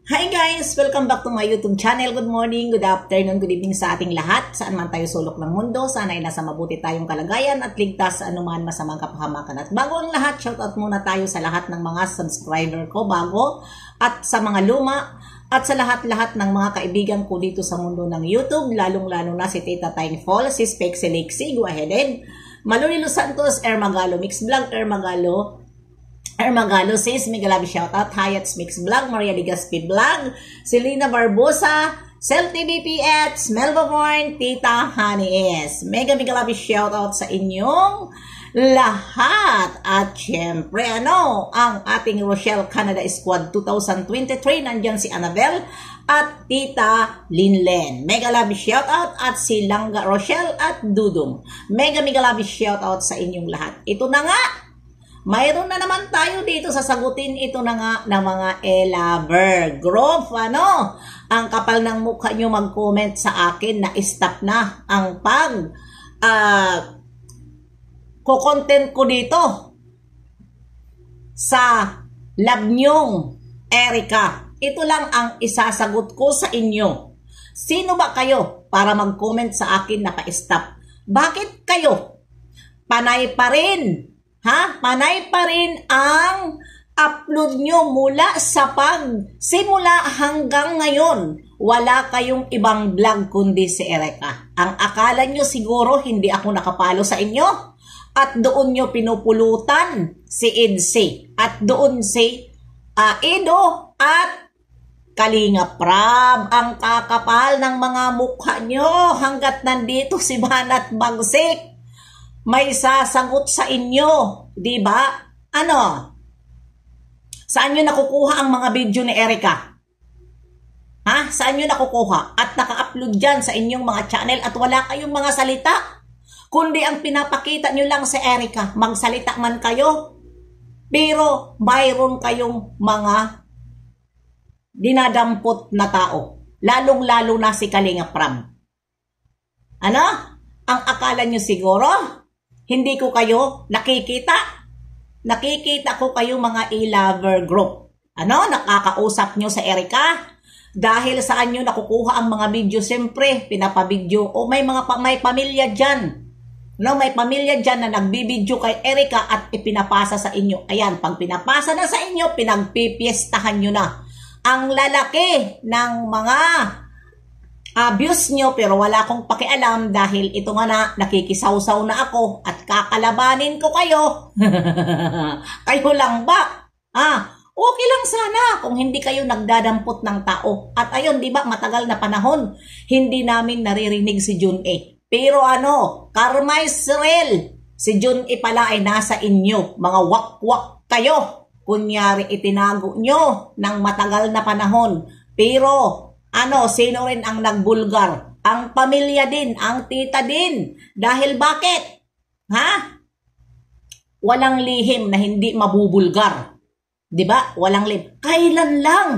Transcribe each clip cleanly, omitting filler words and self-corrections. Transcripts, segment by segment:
Hi guys! Welcome back to my YouTube channel. Good morning, good afternoon, good evening sa ating lahat. Saan man tayo sulok ng mundo, sana ay nasa mabuti tayong kalagayan at ligtas sa anuman masamang kapahamakan. At bago ang lahat, shoutout muna tayo sa lahat ng mga subscriber ko bago at sa mga luma at sa lahat-lahat ng mga kaibigan ko dito sa mundo ng YouTube, lalong-lalo na si Tita Tiny Fall, si Spexy Lexi, go ahead and Malulilo Santos, Ermagalo, Mix Vlog, Ermagalo says, Migalabi shoutout, Hayat's Mix Vlog, Maria Ligaspi Vlog, Selena Barbosa, Cel TVPX, Melba Born, Tita Honey S. Migalabi shoutout sa inyong lahat. At syempre, ang ating Rochelle Canada Squad 2023, nandyan si Annabelle at Tita Linlen. Migalabi shoutout at si Langga Rochelle at Dudong. Migalabi shoutout sa inyong lahat. Ito na nga, mayroon na naman tayo dito sasagutin ito na nga ng mga e-lover group. Ang kapal ng mukha nyo mag-comment sa akin na stop na ang content ko dito sa love nyong Erica. Ito lang ang isasagot ko sa inyo. Sino ba kayo para mag-comment sa akin na pa-stop? Bakit kayo? Panay pa rin. Panay pa rin ang upload nyo mula sa pagsimula hanggang ngayon. Wala kayong ibang vlog kundi si Erica. Ang akala nyo siguro hindi ako nakapalo sa inyo at doon nyo pinupulutan si Idsi at doon si Ido at Kalinga Prab. Ang kakapal ng mga mukha nyo hanggat nandito si Banat Bagsik. May sasagot sa inyo, di ba? Saan nyo nakukuha ang mga video ni Erica? Saan nyo nakukuha? At naka-upload dyan sa inyong mga channel at wala kayong mga salita. Kundi ang pinapakita nyo lang sa Erica, magsalita man kayo, pero mayroon kayong mga dinadampot na tao. Lalong-lalo na si Kalinga Prab. Ang akala nyo siguro? Hindi ko kayo nakikita. Nakikita ko kayo mga e-lover group. Nakakausap nyo sa Erica? Dahil saan nyo nakukuha ang mga video? Siyempre, pinapabidyo. O may pamilya dyan. May pamilya dyan na nagbibidyo kay Erica at ipinapasa sa inyo. Ayan, pag pinapasa na sa inyo, pinagpipiestahan nyo na. Ang lalaki ng mga abuse nyo, pero wala akong pakialam dahil ito nga na, nakikisawsaw na ako at kakalabanin ko kayo. Kayo lang ba? Okay lang sana kung hindi kayo nagdadampot ng tao. At ayun, di ba, matagal na panahon, hindi namin naririnig si Jun E. Pero karma is real. Si Jun E pala ay nasa inyo. Mga wakwak kayo. Kunyari itinago nyo ng matagal na panahon. Pero sino rin ang nagbulgar? Ang pamilya din, ang tita din. Dahil bakit? Walang lihim na hindi mabubulgar. Diba? Walang lihim. Kailan lang?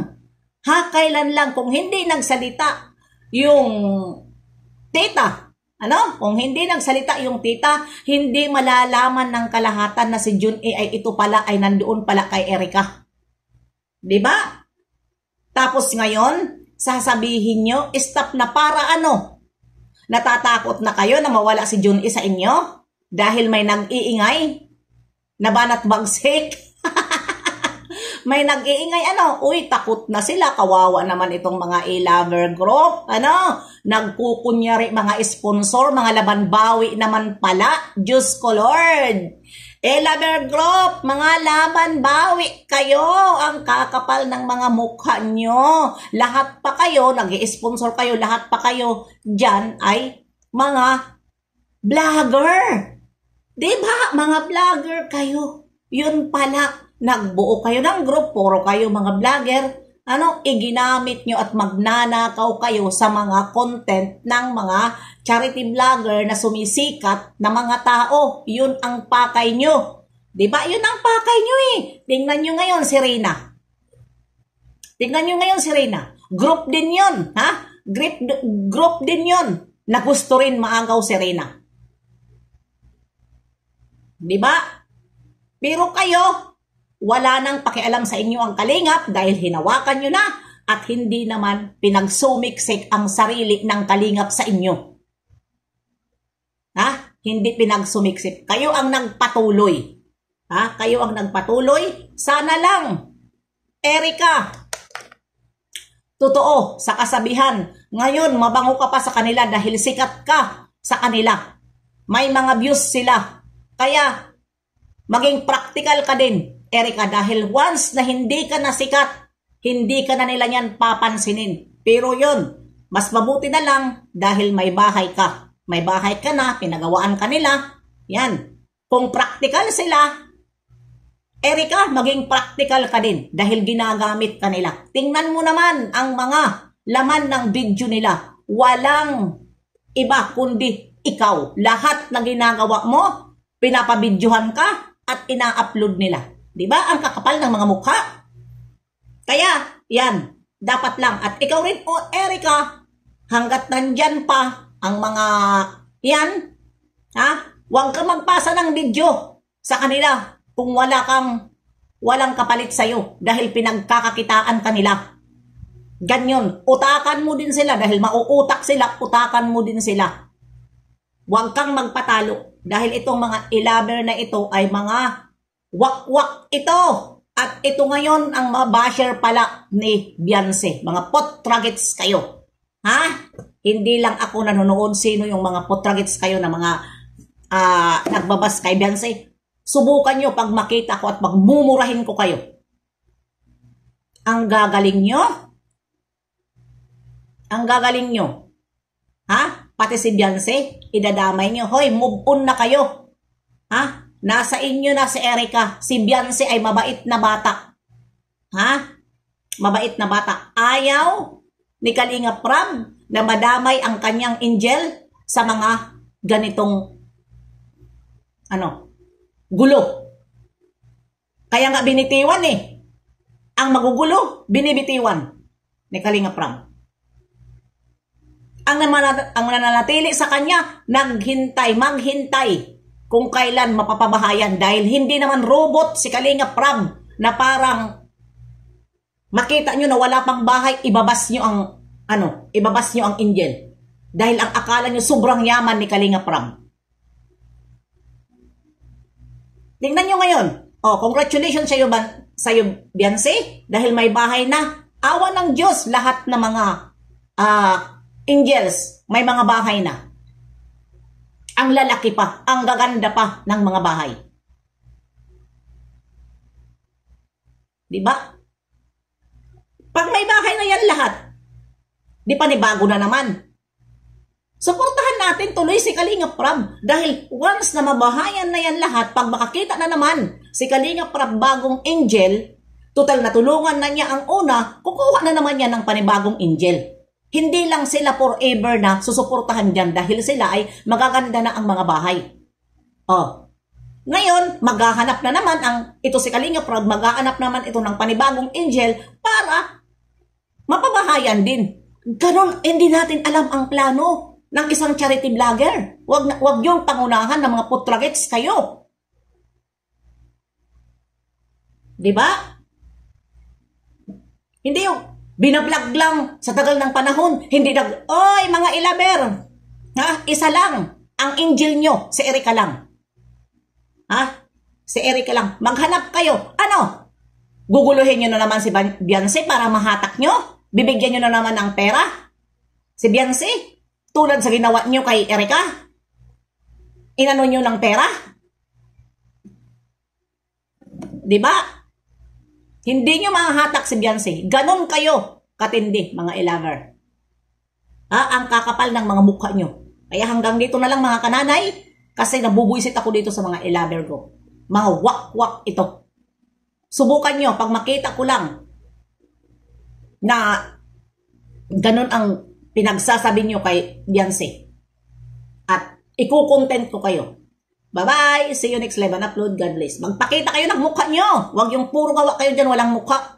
Kailan lang kung hindi nagsalita yung tita? Kung hindi nagsalita yung tita, hindi malalaman ng kalahatan na si Jun E ay ito pala ay nandoon pala kay Erica. Diba? Tapos ngayon, sasabihin nyo, stop na para Natatakot na kayo na mawala si Jun E sa inyo? Dahil may nag-iingay? Na Banat Bagsik? May nag-iingay Uy, takot na sila. Kawawa naman itong mga e-lover group. Nagkukunyari mga sponsor, mga laban-bawi naman pala. Diyos ko Lord. E-lover group, mga laban-bawi kayo. Ang kakapal ng mga mukha nyo. Lahat pa kayo, nag-i-sponsor kayo, lahat pa kayo dyan ay mga vlogger. Diba? Mga vlogger kayo. Yun pala. Nagbuo kayo ng group, puro kayo mga vlogger, iginamit nyo at magnanakaw kayo sa mga content ng mga charity vlogger na sumisikat na mga tao. Yun ang pakay nyo. Diba? Yun ang pakay nyo Tingnan nyo ngayon si Reyna. Group din yun. Group din yun na gusto rin maagaw si Reyna. Diba? Pero kayo, wala nang pakialam sa inyo ang kalingap dahil hinawakan nyo na at hindi naman pinagsumiksik ang sarili ng Kalingap sa inyo. Ha? Hindi pinagsumiksik. Kayo ang nagpatuloy. Ha? Kayo ang nagpatuloy. Sana lang, Erica, totoo sa kasabihan, ngayon mabango ka pa sa kanila dahil sikat ka sa kanila. May mga views sila. Kaya, maging practical ka din, Erica, dahil once na hindi ka na sikat, hindi ka na nila yan papansinin. Pero yun, mas mabuti na lang dahil may bahay ka. May bahay ka na, pinagawaan ka nila. Yan. Kung practical sila, Erica, maging practical ka din dahil ginagamit ka nila. Tingnan mo naman ang mga laman ng video nila. Walang iba kundi ikaw. Lahat na ginagawa mo, pinapabidyohan ka at ina-upload nila. Diba? Ang kakapal ng mga mukha. Kaya, yan, dapat lang. At ikaw rin, Erica, hanggat nandyan pa ang mga yan, ha? Huwag ka magpasa ng video sa kanila kung walang kapalit sa'yo dahil pinagkakakitaan ka nila. Ganyan, utakan mo din sila dahil mauutak sila, utakan mo din sila. Huwag kang magpatalo dahil itong mga ilaber na ito ay mga wakwak ito. At ito ngayon ang mga basher pala ni Beyonce. Mga potragets kayo. Ha? Hindi lang ako nanonood sino yung mga potragets kayo na mga nagbabas kay Beyonce. Subukan nyo pag makita ko at magmumurahin ko kayo. Ang gagaling nyo. Ang gagaling nyo. Ha? Pati si Beyonce, idadamay nyo. Hoy, move on na kayo. Ha? Nasa inyo na si Erica. Si Beyonce ay mabait na bata. Ha? Mabait na bata. Ayaw ni Kalinga Prab na madamay ang kanyang angel sa mga ganitong gulo. Kaya nga binitiwan eh. Ang magugulo, binibitiwan ni Kalinga Prab. Ang nananatili sa kanya, maghintay kung kailan mapapabahayan dahil hindi naman robot si Kalinga Prab na parang makita nyo na wala pang bahay, ibabas nyo ang angel. Dahil ang akala nyo sobrang yaman ni Kalinga Prab. Tingnan nyo ngayon. Congratulations sa iyo, Beyonce, dahil may bahay na. Awa ng Diyos, lahat ng mga angels, may mga bahay na. Ang lalaki pa, ang gaganda pa ng mga bahay. Diba? Pag may bahay na yan lahat, di pa ni bago na naman. Suportahan natin tuloy si Kalinga Prab dahil once na mabahayan na yan lahat, pag makakita na naman si Kalinga Prab bagong angel, total na tulungan na niya ang una, kukuha na naman yan ng panibagong angel. Hindi lang sila forever na susuportahan dyan dahil sila ay magaganda na ang mga bahay. Ngayon, maghahanap na naman ito si Kalinga Prab, maghahanap naman ito ng panibagong angel para mapabahayan din. Ganon, hindi natin alam ang plano ng isang charity vlogger. Wag yung pangunahan ng mga putragets kayo. Diba? Hindi yung binablog lang sa tagal ng panahon. Hindi oy mga ilaber, ha? Isa lang ang angel nyo, si Erica lang. Ha? Si Erica lang. Maghanap kayo. Guguluhin nyo na naman si Beyonce para mahatak nyo? Bibigyan nyo na naman ng pera? Si Beyonce? Tulad sa ginawa nyo kay Erica? Inano nyo ng pera? Diba? Hindi nyo mahahatak si Beyonce. Ganon kayo katindi, mga ilaver. Ang kakapal ng mga mukha nyo. Kaya hanggang dito na lang mga kananay, kasi nabubuisit ako dito sa mga ilaver ko. Mga wak-wak ito. Subukan nyo, pag makita ko lang na ganon ang pinagsasabi nyo kay Beyonce. At ikukontent ko kayo. Bye-bye! See you next live and upload. God bless. Magpakita kayo ng mukha nyo. Huwag yung puro gawa kayo dyan, walang mukha.